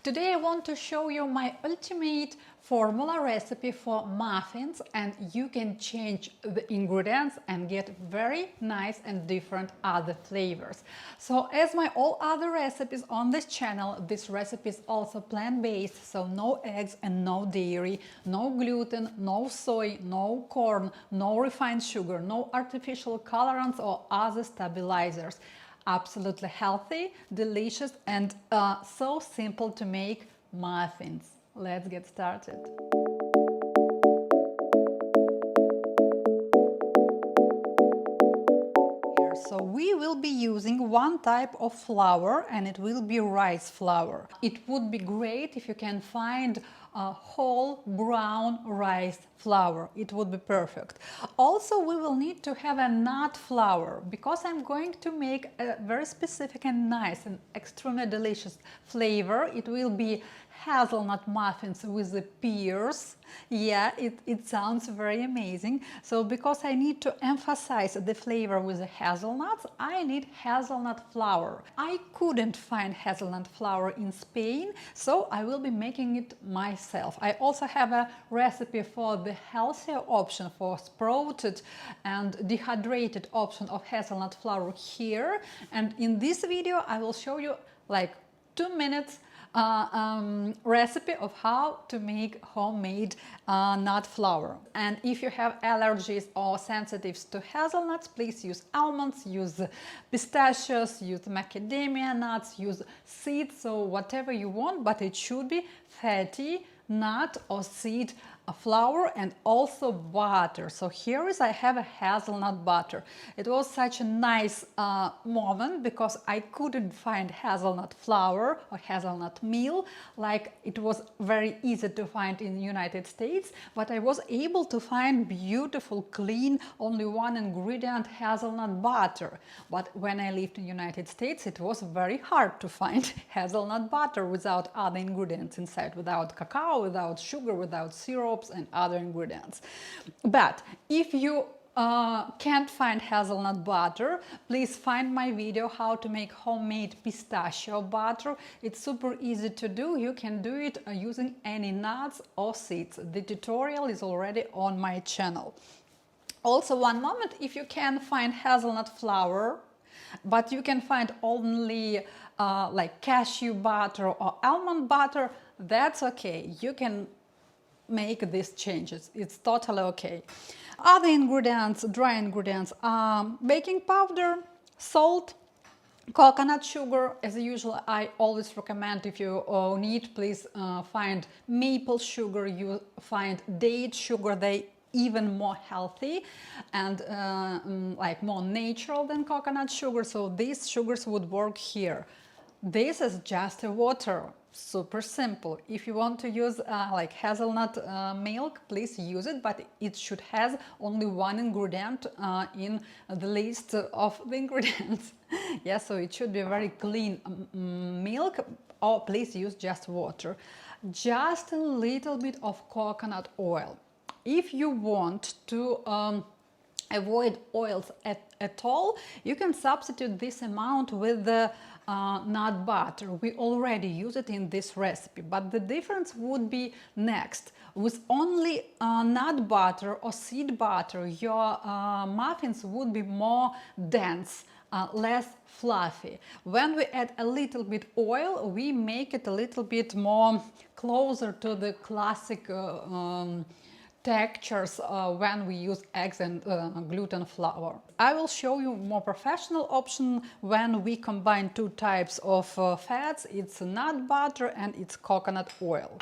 Today I want to show you my ultimate formula recipe for muffins, and you can change the ingredients and get very nice and different other flavors. So as my all other recipes on this channel, this recipe is also plant-based, so no eggs and no dairy, no gluten, no soy, no corn, no refined sugar, no artificial colorants or other stabilizers. Absolutely healthy, delicious, and so simple to make muffins. Let's get started. So we will be using one type of flour, and it will be rice flour. It would be great if you can find a whole brown rice flour. It would be perfect. Also, we will need to have a nut flour because I'm going to make a very specific and nice and extremely delicious flavor. It will be hazelnut muffins with the pears. Yeah, it sounds very amazing. So because I need to emphasize the flavor with the hazelnuts, I need hazelnut flour. I couldn't find hazelnut flour in Spain, so I will be making it myself. I also have a recipe for the healthier option, for sprouted and dehydrated option of hazelnut flour here. And in this video I will show you like 2 minutes recipe of how to make homemade nut flour. And if you have allergies or sensitives to hazelnuts, please use almonds, use pistachios, use macadamia nuts, use seeds, so whatever you want, but it should be fatty nut or seed flour and also butter. So here is, I have a hazelnut butter. It was such a nice moment because I couldn't find hazelnut flour or hazelnut meal like it was very easy to find in the United States, but I was able to find beautiful, clean, only one ingredient hazelnut butter. But when I lived in the United States, it was very hard to find hazelnut butter without other ingredients inside, without cacao, without sugar, without syrups and other ingredients. But if you can't find hazelnut butter, please find my video how to make homemade pistachio butter. It's super easy to do. You can do it using any nuts or seeds. The tutorial is already on my channel. Also, one moment, if you can find hazelnut flour, but you can find only like cashew butter or almond butter, that's okay. You can make these changes. It's totally okay. Other ingredients, dry ingredients, baking powder, salt, coconut sugar. As usual, I always recommend, if you need, please find maple sugar, you find date sugar. They even more healthy and like more natural than coconut sugar, so these sugars would work here. This is just a water, super simple. If you want to use like hazelnut milk, please use it, but it should have only one ingredient in the list of the ingredients. Yeah, so it should be very clean milk, or please use just water. Just a little bit of coconut oil. If you want to avoid oils at all, you can substitute this amount with the nut butter. We already use it in this recipe, but the difference would be next. With only nut butter or seed butter, your muffins would be more dense, less fluffy. When we add a little bit oil, we make it a little bit more closer to the classic textures when we use eggs and gluten flour. I will show you more professional option when we combine two types of fats. It's nut butter and it's coconut oil.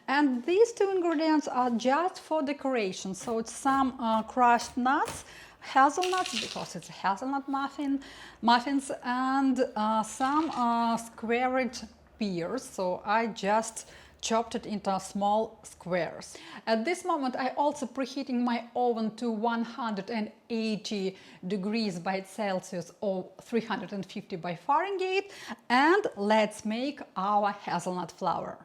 And these two ingredients are just for decoration. So it's some crushed nuts, hazelnuts, because it's a hazelnut muffins, and some squared pears. So I just chopped it into small squares. At this moment, I also preheating my oven to 180 degrees by Celsius or 350 by Fahrenheit, and let's make our hazelnut flour.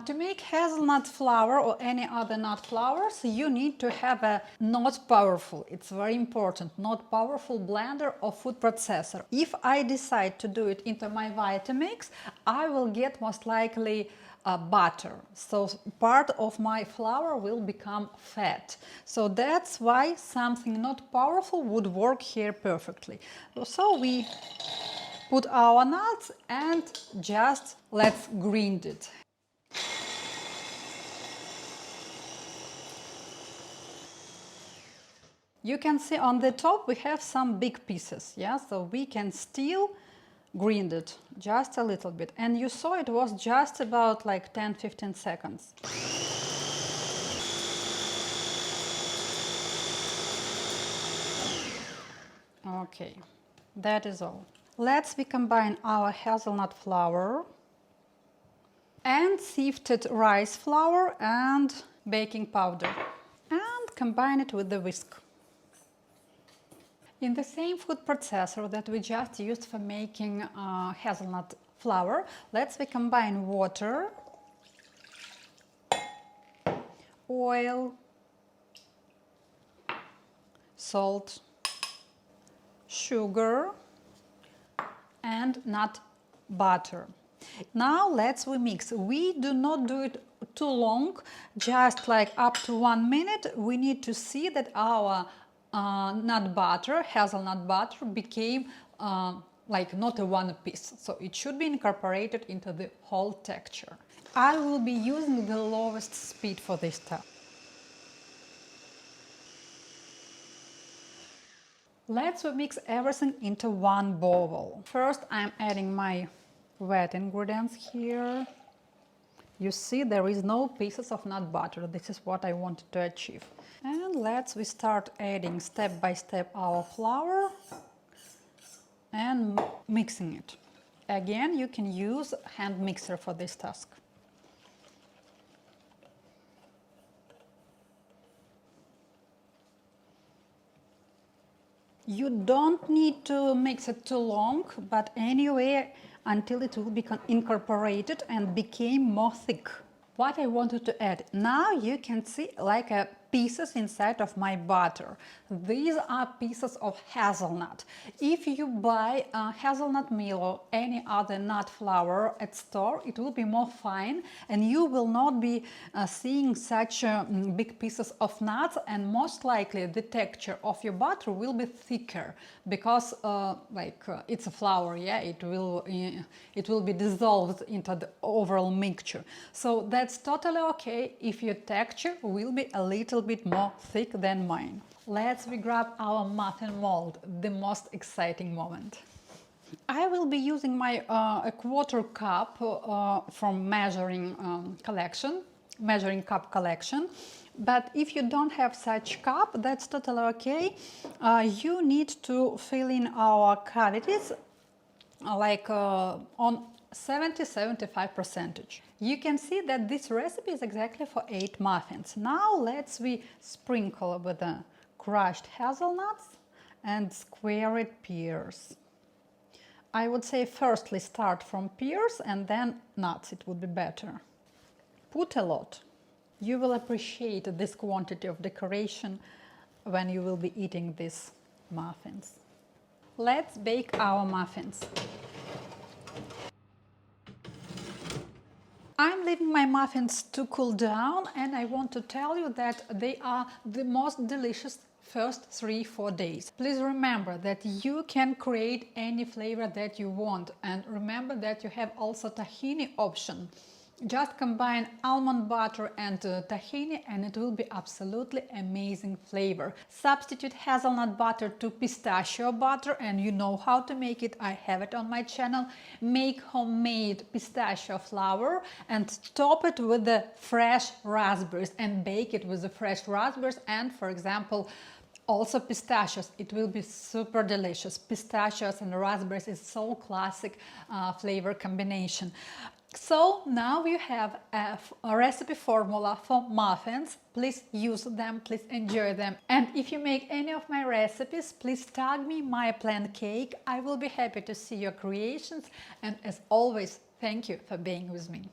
To make hazelnut flour or any other nut flours, you need to have a not powerful, it's very important, not powerful blender or food processor. If I decide to do it into my Vitamix, I will get most likely butter. So part of my flour will become fat. So that's why something not powerful would work here perfectly. So we put our nuts and just let's grind it. You can see on the top we have some big pieces, yeah, so we can still grind it just a little bit. And you saw it was just about like 10-15 seconds. Okay, that is all. Let's combine our hazelnut flour and sifted rice flour and baking powder and combine it with the whisk. In the same food processor that we just used for making hazelnut flour, let's combine water, oil, salt, sugar and nut butter. Now let's mix. We do not do it too long, just like up to 1 minute. We need to see that our nut butter, hazelnut butter, became like not a one piece. So it should be incorporated into the whole texture. I will be using the lowest speed for this step. Let's mix everything into one bowl. First, I'm adding my wet ingredients here. You see there is no pieces of nut butter. This is what I wanted to achieve. And we start adding step by step our flour and mixing it. Again, you can use a hand mixer for this task. You don't need to mix it too long, but anyway, until it will be incorporated and became more thick. What I wanted to add, now you can see like a pieces inside of my butter. These are pieces of hazelnut. If you buy hazelnut meal or any other nut flour at store, it will be more fine and you will not be seeing such big pieces of nuts, and most likely the texture of your butter will be thicker because it's a flour, yeah, it will be dissolved into the overall mixture. So that's totally okay if your texture will be a little bit more thick than mine. Let's grab our muffin mold, the most exciting moment. I will be using my a quarter cup from measuring cup collection. But if you don't have such cup, that's totally okay. You need to fill in our cavities on 70-75%. You can see that this recipe is exactly for 8 muffins. Now we sprinkle with the crushed hazelnuts and squared pears. I would say firstly start from pears and then nuts, it would be better. Put a lot. You will appreciate this quantity of decoration when you will be eating these muffins. Let's bake our muffins. I'm leaving my muffins to cool down, and I want to tell you that they are the most delicious first 3-4 days. Please remember that you can create any flavor that you want, and remember that you have also tahini option. Just combine almond butter and tahini and it will be absolutely amazing flavor. Substitute hazelnut butter to pistachio butter, and you know how to make it. I have it on my channel. Make homemade pistachio flour and top it with the fresh raspberries and bake it with the fresh raspberries and, for example, also pistachios. It will be super delicious. Pistachios and raspberries is so classic flavor combination. So now you have a recipe formula for muffins. Please use them, please enjoy them. And if you make any of my recipes, please tag me my planned cake. I will be happy to see your creations. And as always, thank you for being with me.